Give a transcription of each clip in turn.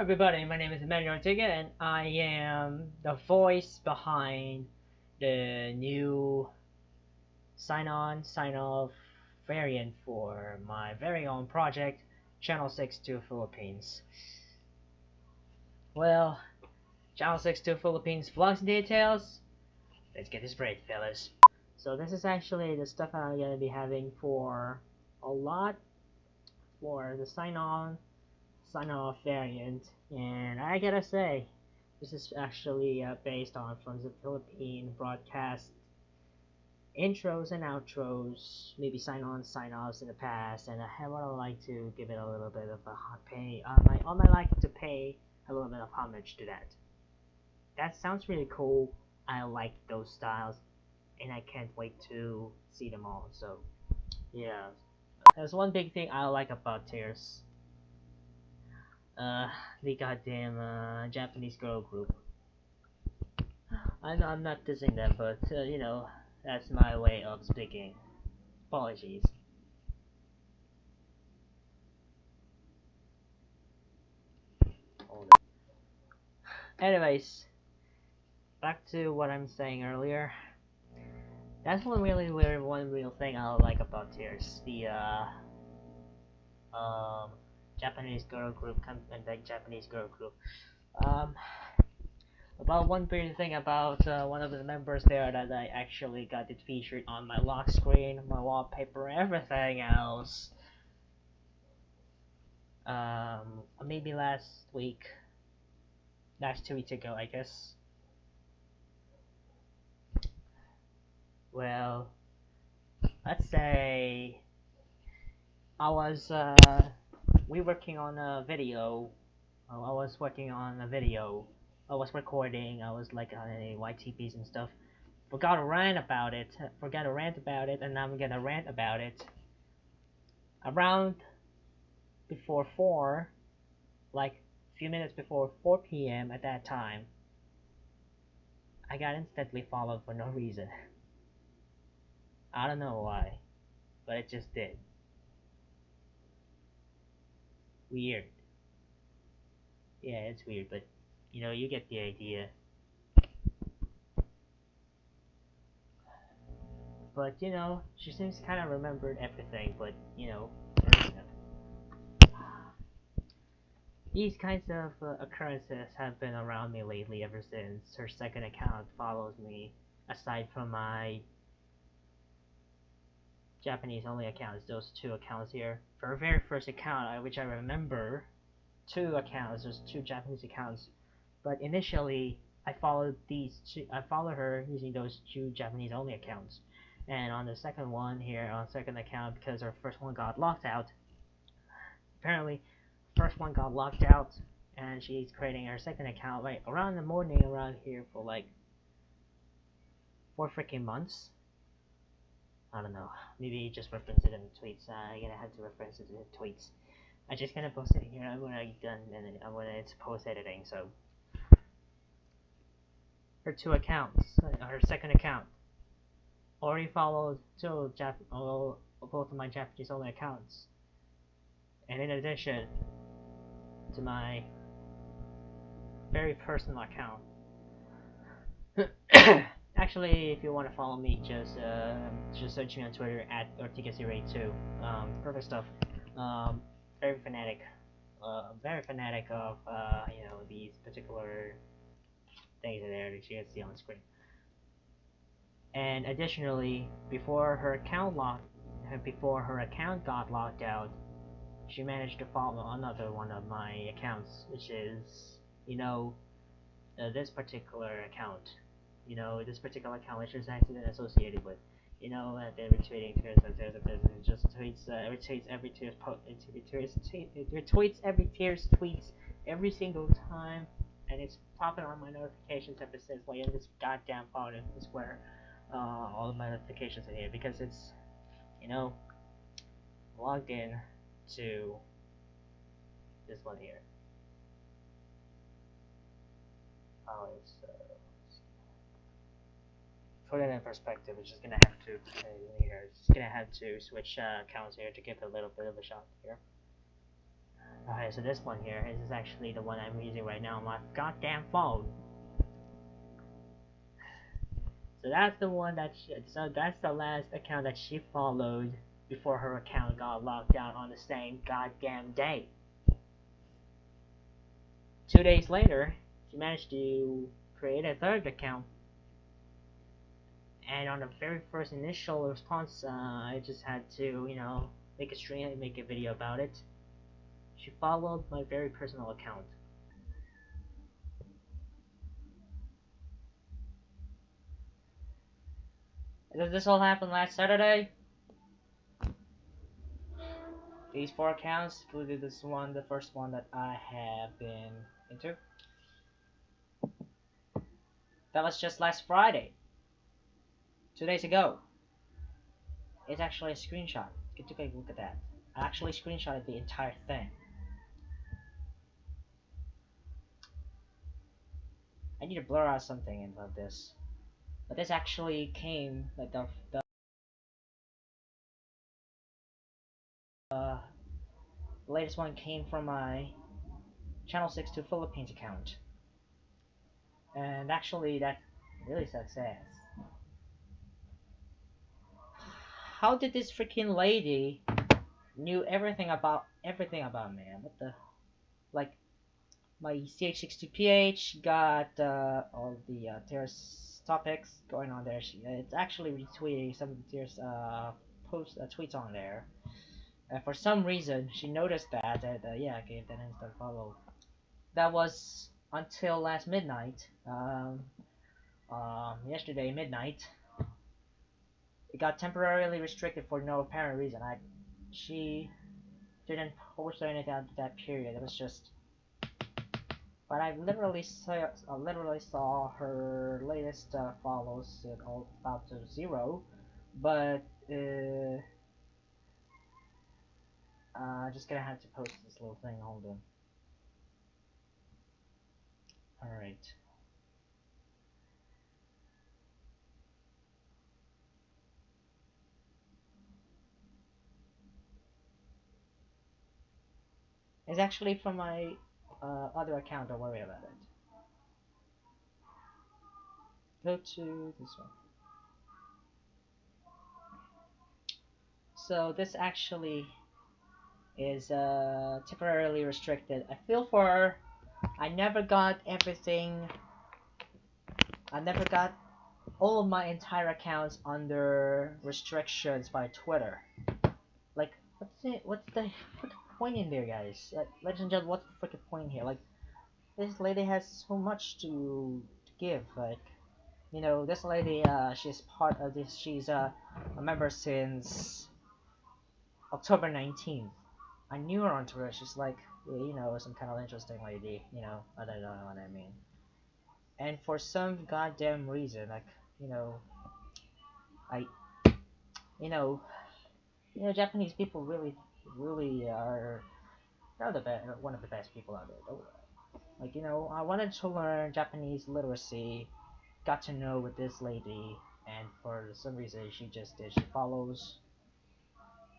everybody, my name is Ortega and I am the voice behind the new sign-on, sign-off variant for my very own project, Channel 62 Philippines. Well, Channel 62 Philippines vlogs and details. Let's get this straight, fellas. So this is actually the stuff I'm going to be having for a lot for the sign-on, sign-off variant, and I gotta say, this is actually based on from the Philippine broadcast intros and outros, maybe sign-on, sign-offs in the past, and I would like to give it a little bit of a pay. I might like to pay a little bit of homage to that. That sounds really cool. I like those styles, and I can't wait to see them all. So, yeah, there's one big thing I like about TEARS. The goddamn Japanese girl group. I know I'm not dissing them, but you know, that's my way of speaking. Apologies. Anyways, back to what I'm saying earlier. That's one real thing I like about TEARS. The Japanese girl group and the Japanese girl group. About one weird thing about one of the members there that I actually got it featured on my lock screen, my wallpaper, everything else. Maybe last 2 weeks ago, I guess. Well, let's say I was working on a video. I was recording. I was like on a YTPs and stuff. Forgot to rant about it, and I'm gonna rant about it. Around before 4, like a few minutes before 4 p.m. at that time, I got instantly followed for no reason. I don't know why, but it just did. Weird. Yeah, it's weird, but you know, you get the idea. But you know, she seems kind of remembered everything, but you know, these kinds of occurrences have been around me lately ever since her second account follows me, aside from my Japanese only accounts, those 2 accounts here. For her very first account, which I remember, 2 accounts, there's 2 Japanese accounts, but initially I followed her using those 2 Japanese only accounts, and on the second one here, on second account, because her first one got locked out, apparently first one got locked out, and she's creating her second account like around the morning around here for like 4 freaking months. I don't know, maybe just reference it in the tweets. I'm gonna have to reference it in the tweets. I'm just gonna post it here when I'm done, and then I'm gonna post editing. So her 2 accounts, her second account, already followed both of my Japanese only accounts, and in addition to my very personal account. Actually, if you want to follow me, just search me on Twitter at Ortega02. Perfect stuff. Very fanatic of you know, these particular things there that you can see on the screen. And additionally, before her account got locked out, she managed to follow another one of my accounts, which is, you know, this particular account. You know, this particular account which is accident associated with. You know, they're retweeting TEARS, it just tweets, retweets every TEARS post, it retweets every TEARS tweets every single time, and it's popping on my notifications ever since, like in this goddamn phone, and this where all of my notifications are here, because it's, you know, logged in to this one here. Put it in perspective, it's just gonna have to switch accounts here to give it a little bit of a shot here. Okay, so this one here, this is actually the one I'm using right now on my goddamn phone. So that's the one that that's the last account that she followed before her account got locked down on the same goddamn day. 2 days later, she managed to create a third account. And on the very first initial response, I just had to, you know, make a stream and make a video about it. She followed my very personal account. Did this all happen last Saturday? These 4 accounts, including this one, the first one that I have been into. That was just last Friday. 2 days ago. It's actually a screenshot. You can take a look at that. I actually screenshotted the entire thing. I need to blur out something about this. But this actually came, like the latest one came from my Channel 62 Philippines account. And actually that really success. How did this freaking lady knew everything about me? What the, like, my CH62PH got all the TEARS topics going on there. It's actually retweeting some of the TEARS tweets on there. And for some reason, she noticed that, and yeah, I gave that an instant follow. That was until last midnight. Yesterday midnight. It got temporarily restricted for no apparent reason. She didn't post anything at that period. It was just. But I literally saw her latest follows all about to 0. But just gonna have to post this little thing. Hold on. All right. It's actually from my other account. Don't worry about it. Go to this one. So this actually is temporarily restricted. I feel for her. I never got everything. I never got all of my entire accounts under restrictions by Twitter. Like, what's the point in there, guys? Ladies and gentlemen, what's the freaking point here? Like, this lady has so much to give. Like, you know, this lady, she's part of this. She's a member since October 19th. I knew her on Twitter. She's like, you know, some kind of interesting lady. You know, I don't know what I mean. And for some goddamn reason, like, you know, Japanese people really are one of the best people out there. Like, you know, I wanted to learn Japanese literacy, got to know with this lady, and for some reason she just did. She follows,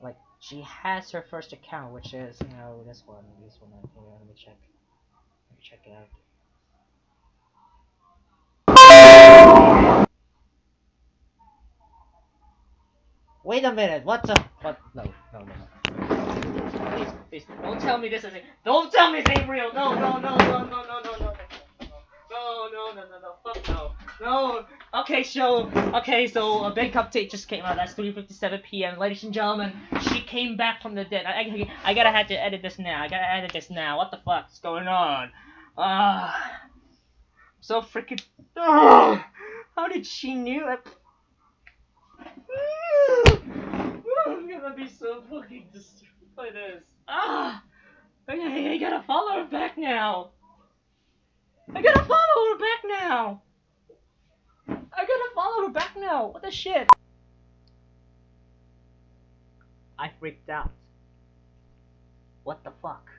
like, she has her first account, which is, you know, this one. Let me check it out. Wait a minute, what? No. Please, don't tell me this isn't. Don't tell me this ain't real. No, fuck no. No. Okay, so a big update just came out. That's 3:57 p.m. Ladies and gentlemen, she came back from the dead. I gotta have to edit this now. What the fuck's going on? So freaking. How did she knew it? I'm gonna be so fucking destroyed by this. Okay, I gotta follow her back now. What the shit? I freaked out. What the fuck?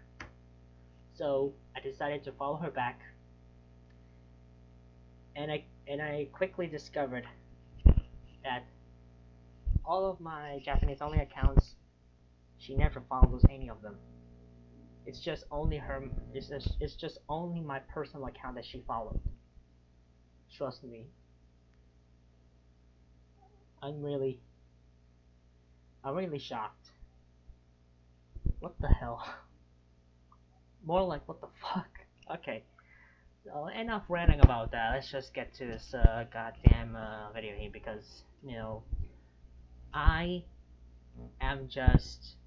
So I decided to follow her back, and I quickly discovered that all of my Japanese only accounts, she never follows any of them. It's just only her. It's just only my personal account that she followed. Trust me. I'm really shocked. What the hell? More like what the fuck? Okay. So enough ranting about that. Let's just get to this goddamn video here, because you know I am just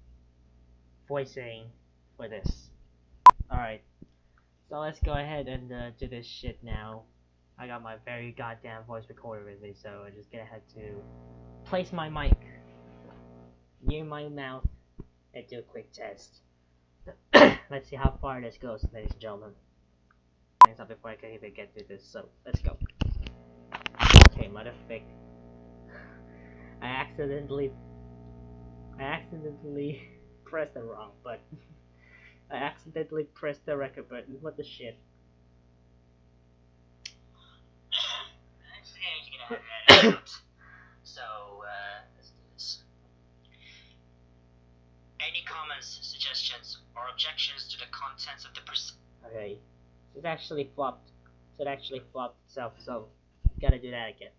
voicing for this. Alright, so let's go ahead and do this shit now. I got my very goddamn voice recorder with me, so I just gonna have to place my mic near my mouth and do a quick test. Let's see how far this goes, ladies and gentlemen. Things up before I can even get to this, so let's go. Okay, motherfucker. I accidentally pressed the wrong button. I accidentally pressed the record button. What the shit? So, let's do this. Any comments, suggestions, or objections to the contents of the Okay. It actually flopped. It actually flopped itself, so gotta do that again.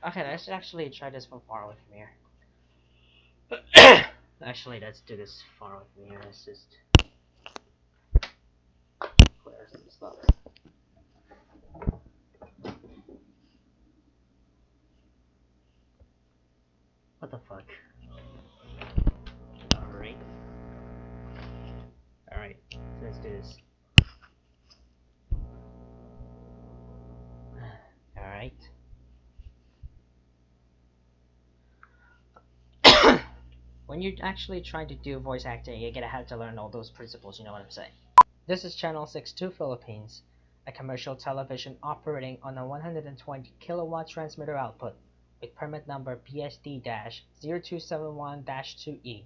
Okay, let's actually try this from far away from here. Actually, let's do this far away from here. Let's just clear some stuff. What the fuck? Alright. Alright, so let's do this. Alright. When you're actually trying to do voice acting, you're gonna have to learn all those principles, you know what I'm saying. This is Channel 62 Philippines, a commercial television operating on a 120 kilowatt transmitter output with permit number PSD-0271-2E,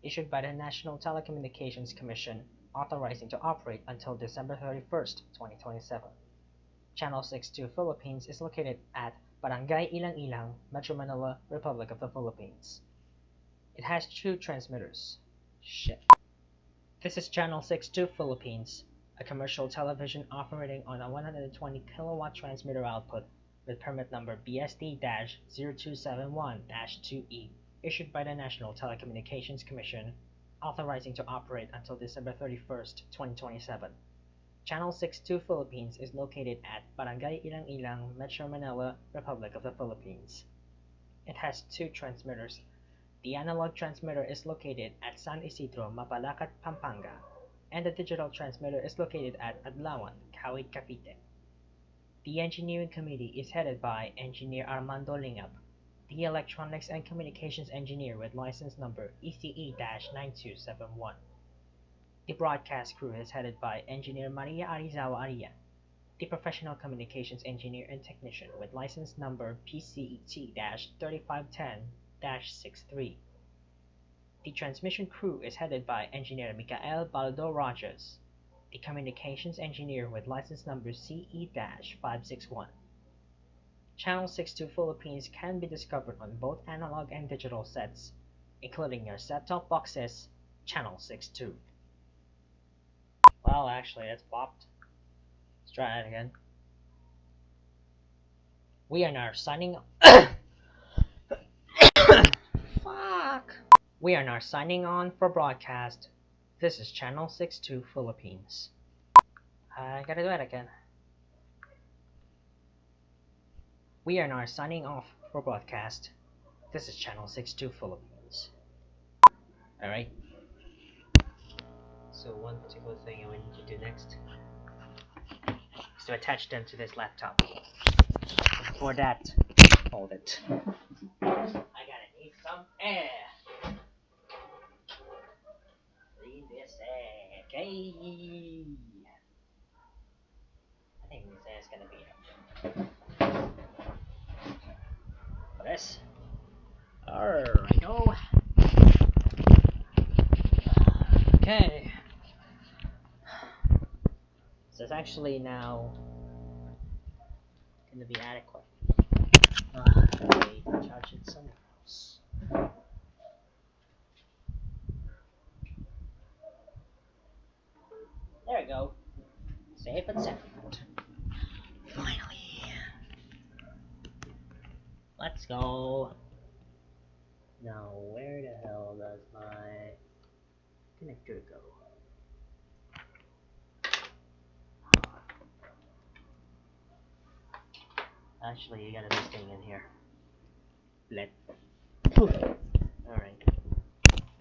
issued by the National Telecommunications Commission, authorizing to operate until December 31st, 2027. Channel 62 Philippines is located at Barangay Ilang-Ilang, Metro Manila, Republic of the Philippines. It has 2 transmitters. Shit. This is Channel 62 Philippines, a commercial television operating on a 120 kilowatt transmitter output with permit number BSD-0271-2E, issued by the National Telecommunications Commission, authorizing to operate until December 31st, 2027. Channel 62 Philippines is located at Barangay Ilang-Ilang, Metro Manila, Republic of the Philippines. It has 2 transmitters. The analog transmitter is located at San Isidro, Mapalacat, Pampanga, and the digital transmitter is located at Adlawan, Kawit, Cavite. The engineering committee is headed by Engineer Armando Lingap, the electronics and communications engineer with license number ECE-9271. The broadcast crew is headed by Engineer Maria Arizawa Aria, the professional communications engineer and technician with license number PCET-3510-63. The transmission crew is headed by Engineer Michael Baldo Rogers, the communications engineer with license number CE-561. Channel 62 Philippines can be discovered on both analog and digital sets, including your set-top boxes, Channel 62. Well, actually, that's flopped. Let's try that again. We are now signing. Fuck. We are now signing on for broadcast. This is Channel 62 Philippines. I gotta do that again. We are now signing off for broadcast. This is Channel 62 Philippines. Alright. So one particular thing I need to do next is to attach them to this laptop. For that, hold it. I gotta need some air. Need this air, okay? I think this air is gonna be enough. For this. Alright, go. Okay. So it's actually now gonna be adequate. I need to charge it somewhere else. There we go. Safe and sound. Finally. Let's go. Now, where the hell does my connector go? Actually, you got this thing in here. Alright.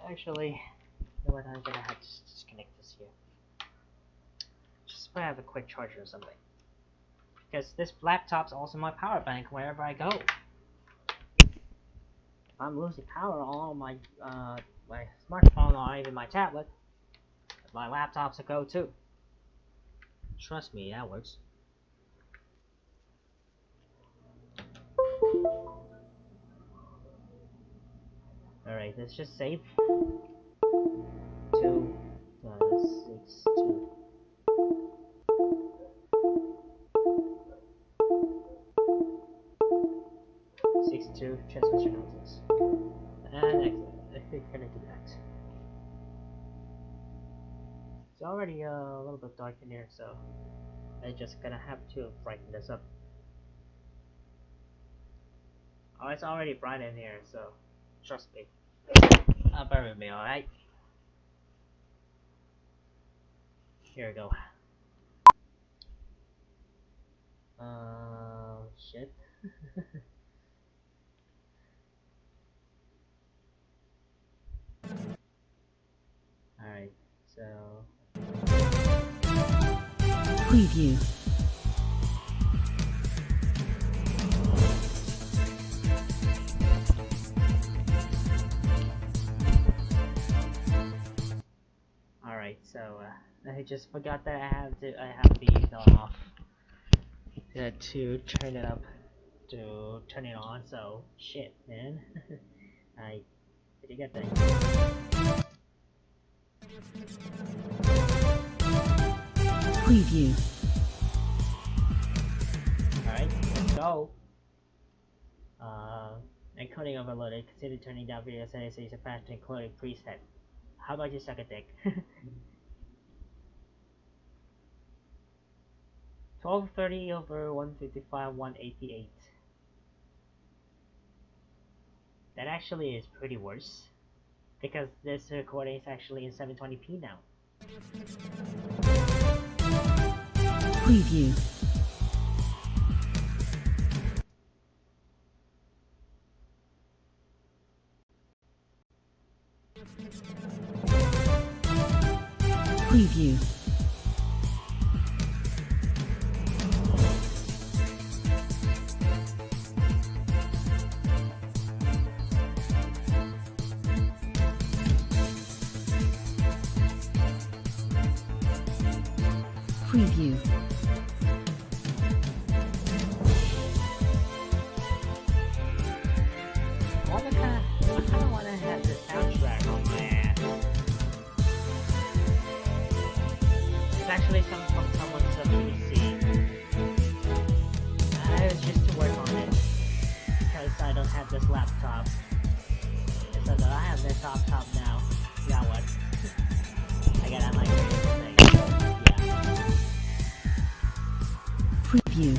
Actually, you know what? I'm gonna have to disconnect this here. Just so I have a quick charger or something. Because this laptop's also my power bank wherever I go. If I'm losing power on my my smartphone or even my tablet, my laptop's a go too. Trust me, that works. Alright, let's just save. 2 6 2. Transmission notice. And exit. I think I'm gonna do that. It's already a little bit dark in here, so I'm just gonna have to brighten this up. Oh, it's already bright in here, so trust me. Bear with me, alright? Here we go. Shit. Alright, so... Preview. Alright, so, I just forgot that I have these off to turn it up, to turn it on, so, shit, man. Did you get that? Preview. Alright, let's go. Encoding overloaded. Consider turning down video settings so you can fast encoding preset. How about you suck a dick? 1230 over 155, 188. That actually is pretty worse, because this recording is actually in 720p now. Preview. Preview. Preview. I kinda wanna have the soundtrack on my ass. It's actually from someone's PC. It's just to work on it, because I don't have this laptop. And so that I have this laptop now. Now what? I gotta like thing. Yeah. Preview.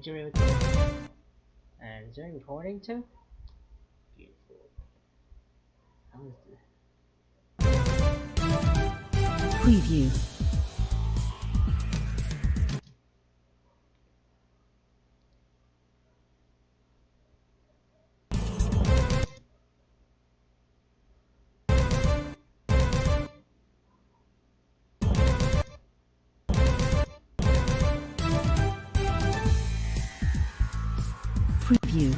During recording. And during recording too? Beautiful. How is this? Preview. Preview.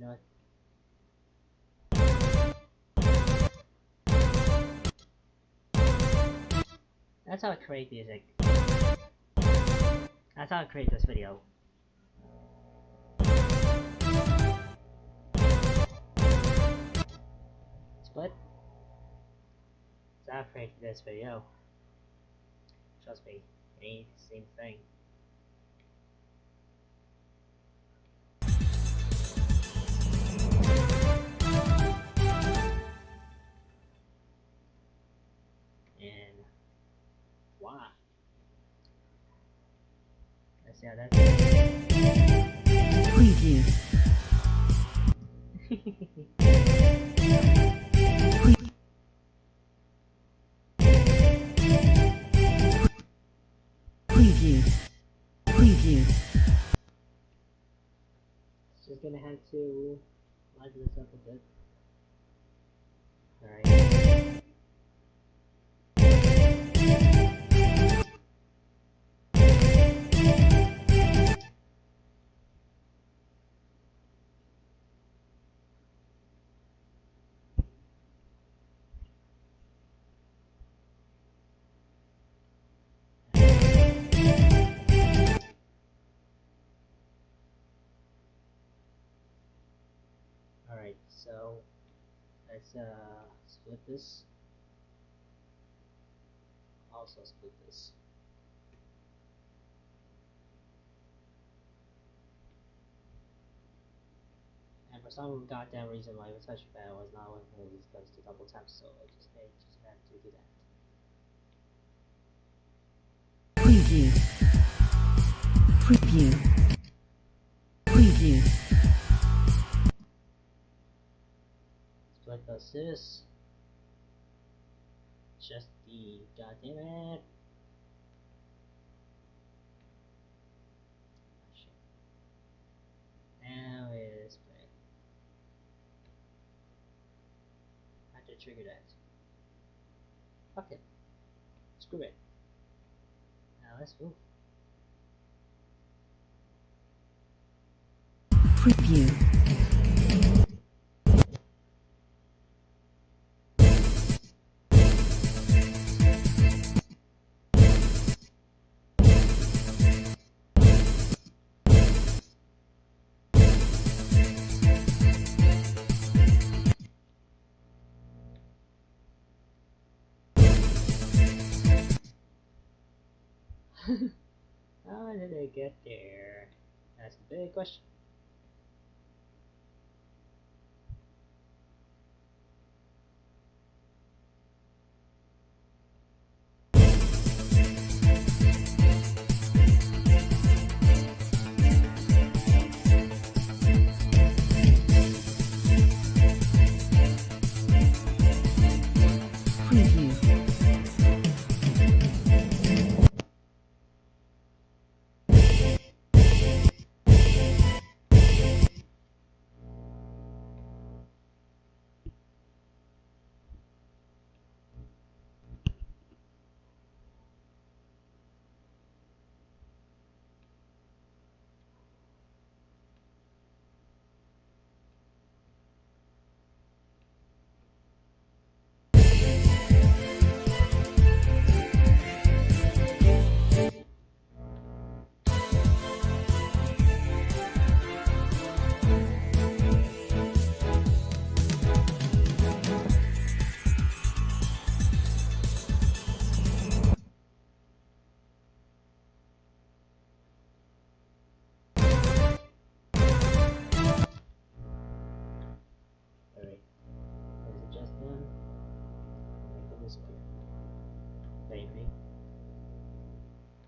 know what? That's how I create music. That's how I create this video. Split. That's how I create this video. Trust me, it ain't the same thing. And wow. Let's see how that's Preview. Preview. Preview. Just gonna have to liven this up a bit. Alright. Alright, so let's split this. Also split this. And for some goddamn reason my touchpad was not working because the double tap, so I just had to do that. Preview. Preview. Preview. Split this. Just the goddamn it. Oh, shit. Now it is split. I have to trigger that. Fuck it. Screw it. Now let's move. Preview. How did I get there? That's the big question. Preview.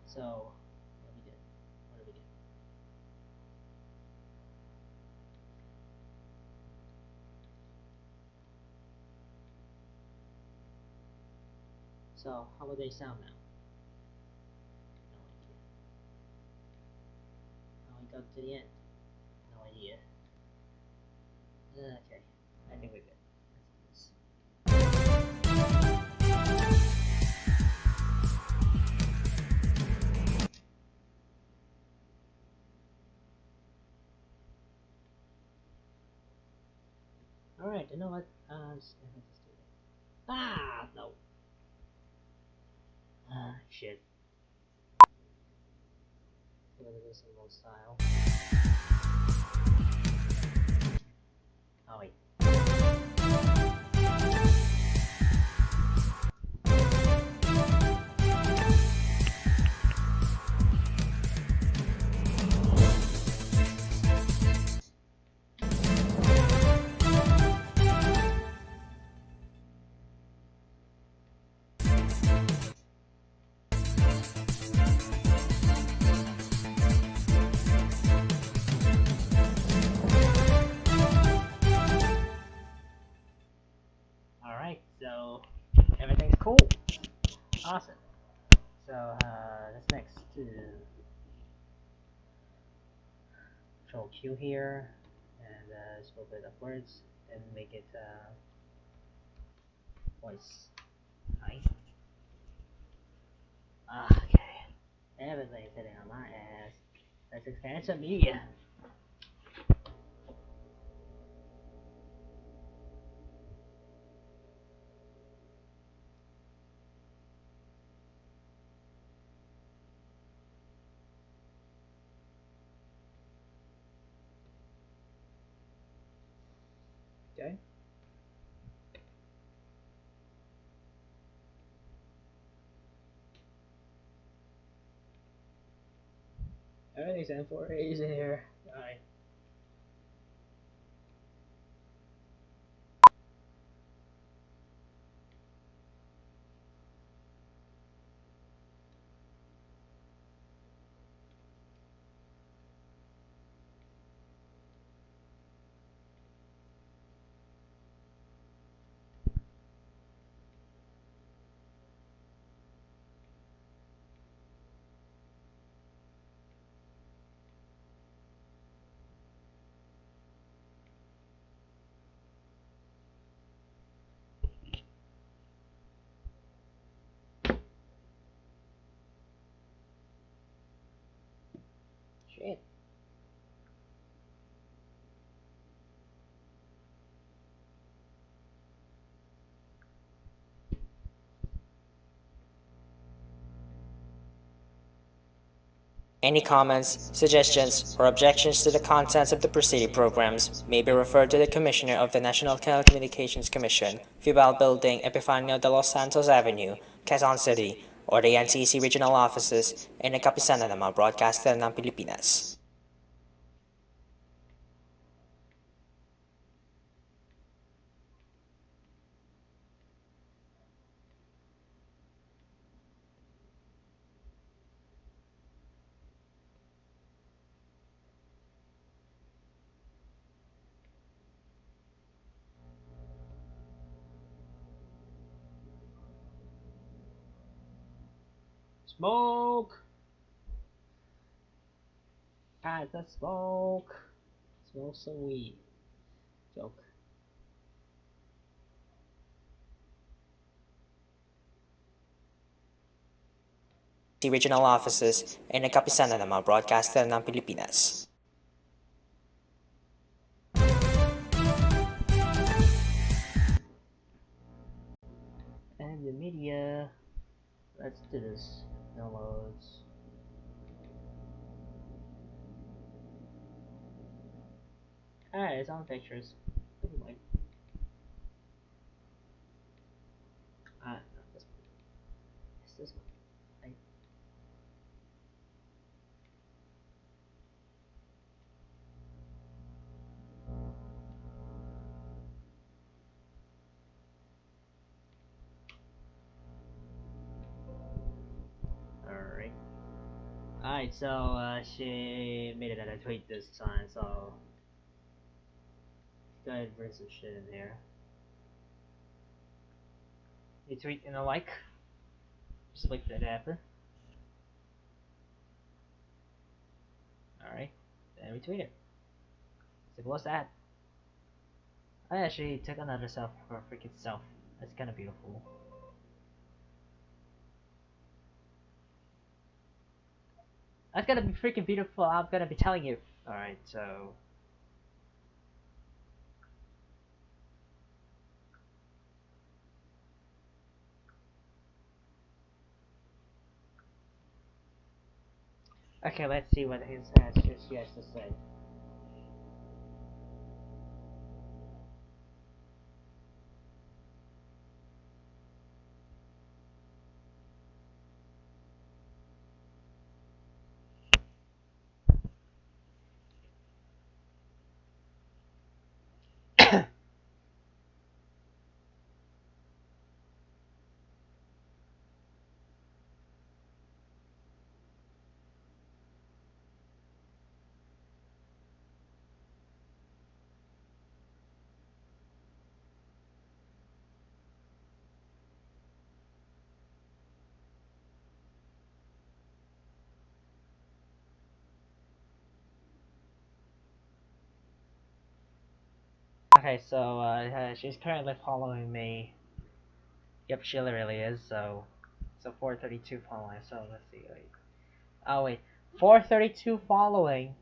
So, what do we get? So, how would they sound now? No idea. Now we go to the end. No idea. Okay, I think we're good. Let's do this. Alright, you know what? Just do it. Ah, no. Ah, shit. I'm gonna do some old style. Oh, wait. Alright, so everything's cool. Awesome. So, let's next to Control Q here and scroll it upwards and make it voice. Hi. Okay. Everything's hitting on my ass. Let's expand some media. Okay. Everything's M4A's in here. Alright. Shit. Any comments, suggestions, or objections to the contents of the preceding programs may be referred to the Commissioner of the National Telecommunications Commission, Fibal Building, Epifanio de los Santos Avenue, Quezon City, or the NTC Regional Offices in the Kapisanan ng mga broadcaster ng Pilipinas. Smoke! Pass the smoke! Smoke some weed. Joke. The regional offices in the Kapisanan ng mga broadcaster ng Pilipinas. And the media. Let's do this. Downloads. Alright, it's on pictures. Anyway. Not this one. It's this one. Right. Alright. Alright, so she made it at a tweet this time, so go ahead and bring some shit in there. You tweet and a like. Just like that after. Alright. Then retweet it. So what's that? I actually took another self for a freaking self. That's kinda beautiful. That's gonna be freaking beautiful, I'm gonna be telling you. Alright, so Okay, let's see what he has to say. Okay, so she's currently following me. Yep, she really is. So 432 following. So let's see. Wait. Oh wait, 432 following.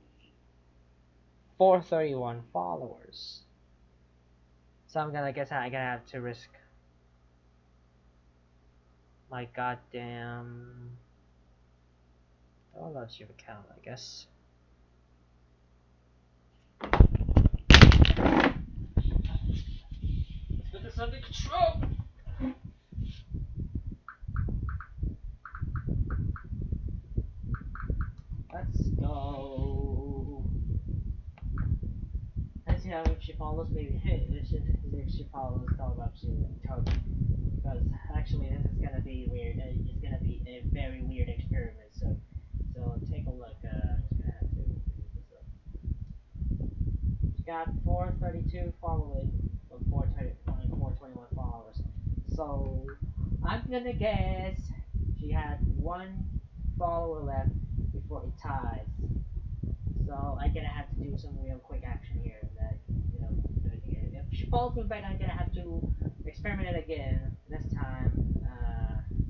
431 followers. So I'm gonna have to risk my goddamn YouTube account, I guess. Put this under control. Let's go. Let's see how if she follows me. If she follows, tell about she because actually this is gonna be weird. It's gonna be a very weird experiment. So take a look. I'm just gonna have to do this up. She got 432 following, but 421 followers. So I'm gonna guess she had one follower left before it ties. So I'm gonna have to do some real quick action here. That if she follows me back, I'm gonna have to experiment it again. This time,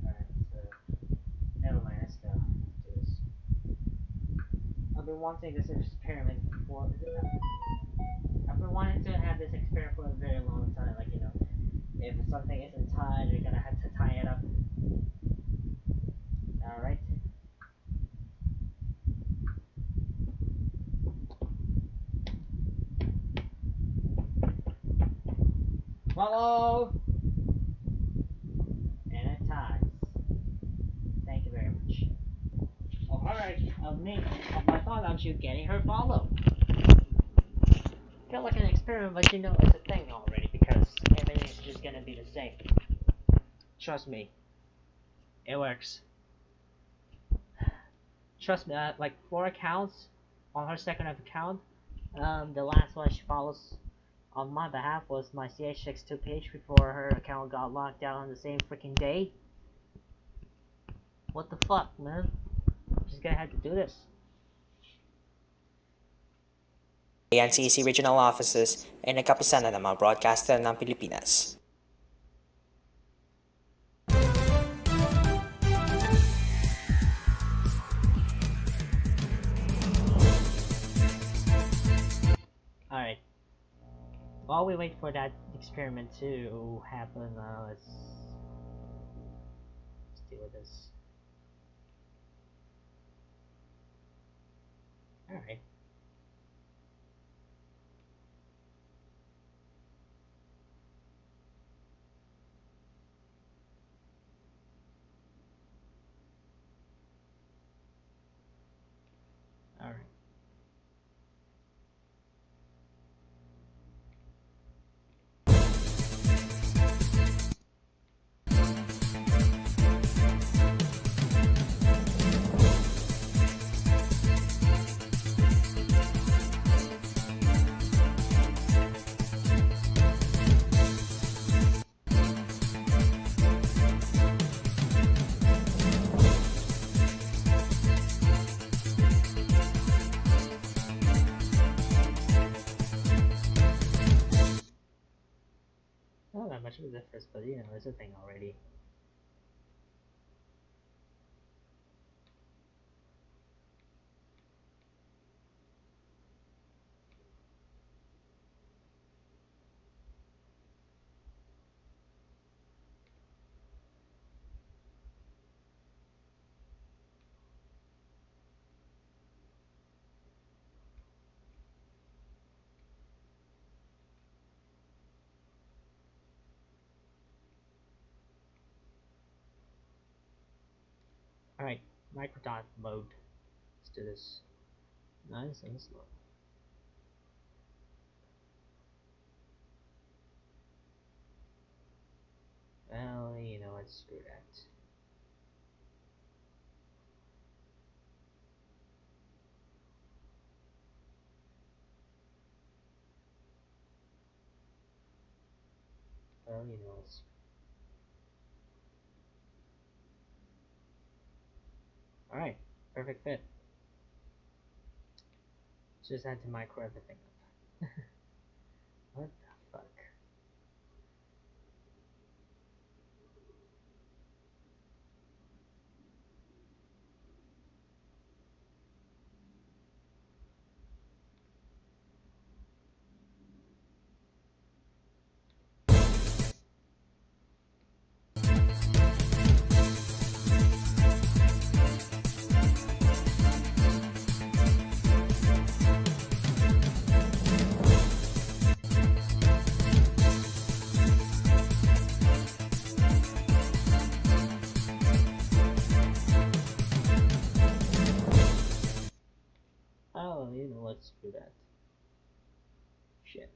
alright. So never mind. Let's go. Let's do this. I've been wanting this experiment for. I've been wanting to have this experiment for a very long time. Like if something isn't tied, you're gonna have to tie it up. All right. Follow! And it ties. Thank you very much. Alright, I thought about you getting her follow. Felt like an experiment, but it's a thing already because everything's just gonna be the same. Trust me. It works. Trust me, like 4 accounts on her second account. The last one she follows on my behalf was my CH62 page before her account got locked down on the same freaking day. What the fuck, man? She's gonna have to do this. NCC regional offices ay nagkapisana ng mga broadcaster ng Pilipinas. Alright. While we wait for that experiment to happen, let's deal with this. Alright. Alright. Not that much of a difference, but it's a thing already. Alright, microdot mode. Let's do this. Nice and slow. Well, you know what, screw that. Well, you know what's... Alright, perfect fit. Just had to micro everything up. What the fuck? Oh, you know, let's do that. Shit.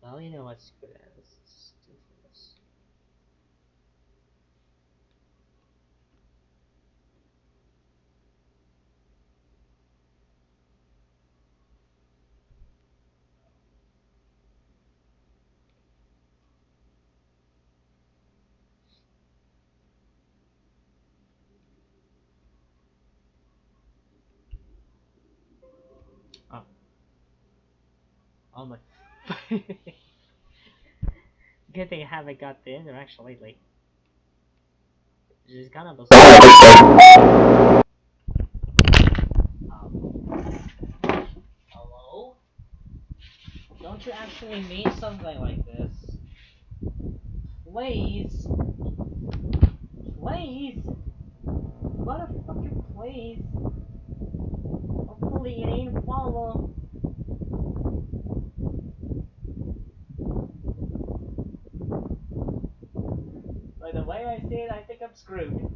Well, you know what's good at this. Let's do this. Oh. Oh my. Good thing I haven't got the interaction lately. Which is kind of a... Hello? Don't you actually mean something like this? Please? Please? Motherfucker, please? Hopefully it ain't follow. By the way I see it, I think I'm screwed.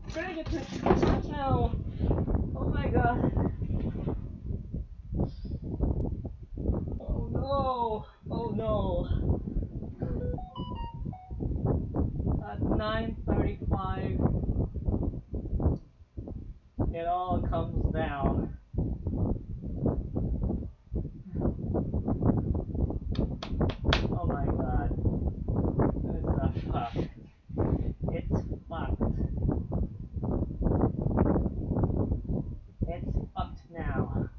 Trying to get to now. Oh my god. Oh no. Oh no. At 9:35, it all comes down. Oh my god. This is fucked. It's fucked. It's fucked now.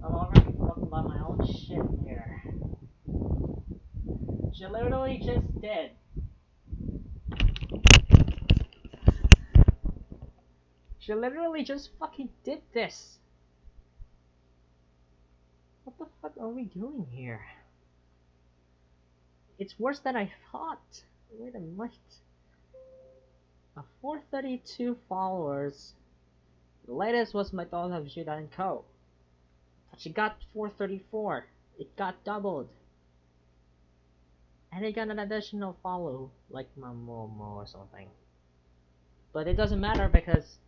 I'm already fucked by my own shit here. She literally just did. She literally just fucking did this. What the fuck are we doing here? It's worse than I thought. Wait a minute. A 432 followers. The latest was my thought of Judah and Co. But she got 434. It got doubled. And it got an additional follow, like Mamomo or something. But it doesn't matter because...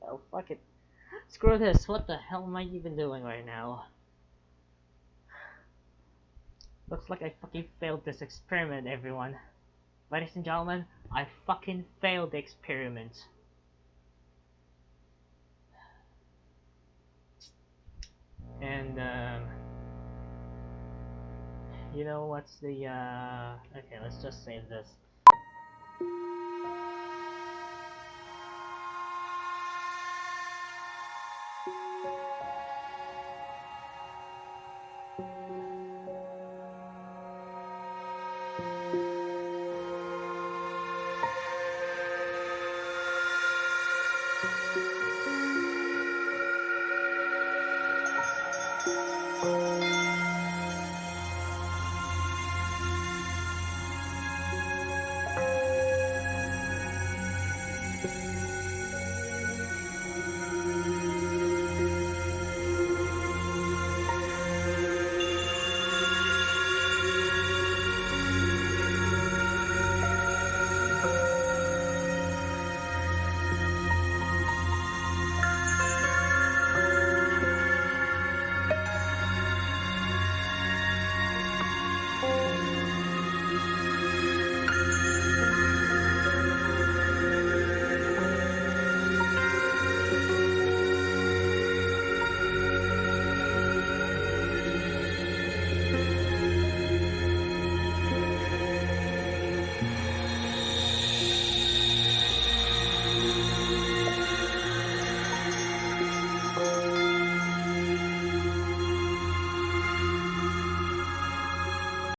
well, fuck it. Screw this. What the hell am I even doing right now? Looks like I fucking failed this experiment, everyone. Ladies and gentlemen, I fucking failed the experiment. And You know what's the okay, let's just save this.